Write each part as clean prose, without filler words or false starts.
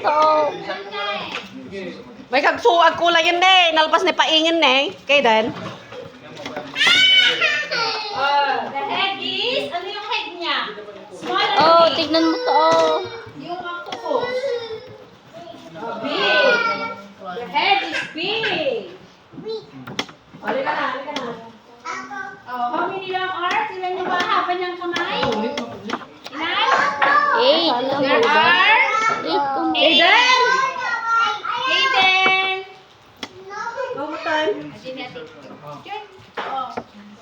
to. May kagsuag kulay yun eh. Nalpas ni paingin eh. Kay Dan. The head is, ano yung head niya? Small and Oh, big. tignan mo to. Oh. Yung octopus. Big. The head is big. Halika na, halika na. Oh, how many long arms? Ilan yung mahaba niyang kamay? Ilan? 8. There are 8. Aiden! Aiden! Go mo time.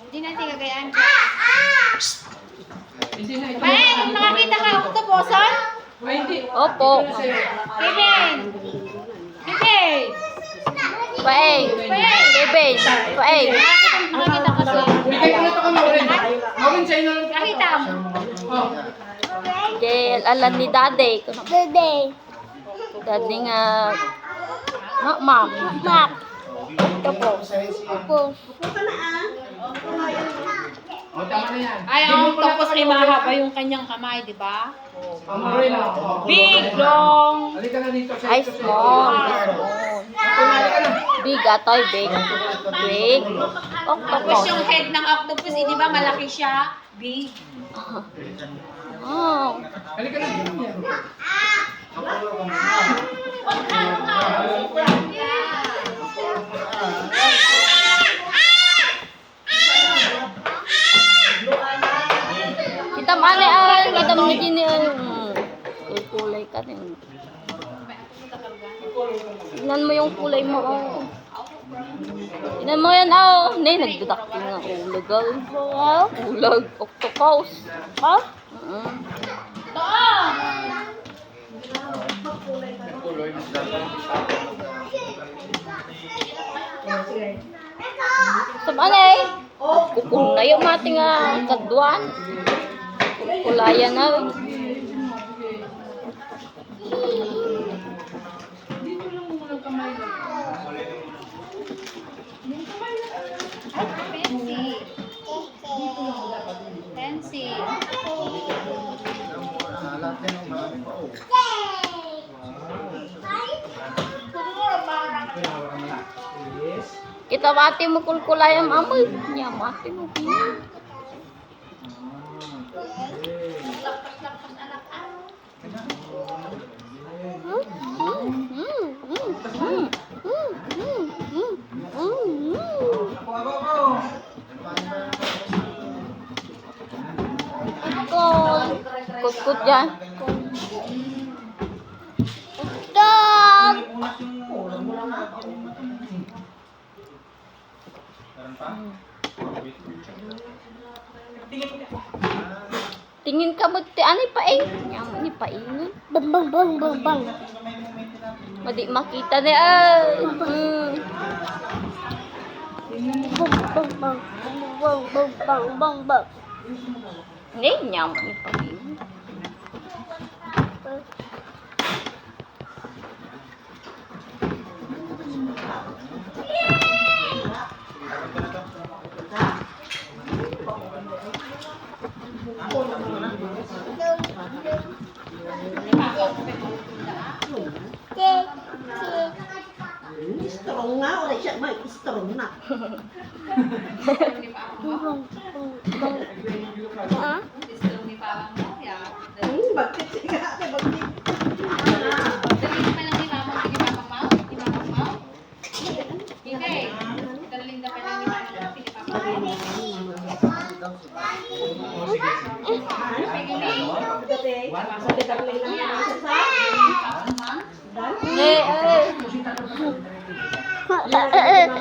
Hindi natin gagayaan. Pay, kung nakakita ka octopuson? Opo. Aiden! Aiden! Paeng. Bebe. Paeng. Nakakita ka sa... Bigay ko na ito ka, Maureen. Maureen, sa'yo na lang. Nakita mo? Oh. Jel, alam ni Daddy. Daddy. Daddy nga. Mak. Ito po. Opo. Oh, tama na yan. Ay, ang octopus ay mahaba yung kanyang kamay, di ba? Oh, Maureen, oh. Big, long. Halika na dito. Ay, small. Big atoy, big. Big. Tapos Octopus. yung head ng octopus, eh, di ba malaki siya? Big. Oh. Halika na dito. Kita mana ay, kita mo din kulay ka din. Tingnan mo yung kulay mo, oh. Tingnan mo yan, oh. Nay, nagdadakting nga ulag, oh. Ulag, octopus. Ha? Sama na eh. Kukul na yung mating kadwan. Kukulayan na. Fancy. Kita mati mo kulkulayan amoy. Nya mati mo. Kut dyan. Stop! Tingin ka mo, ano pa eh? Yaman ni pa ingin. Bang. Madi makita na ay. Bang. Ngay, nyaman ni pa ingin. Strong na, ulit siya. May strong na. Bakit siya? Bakit?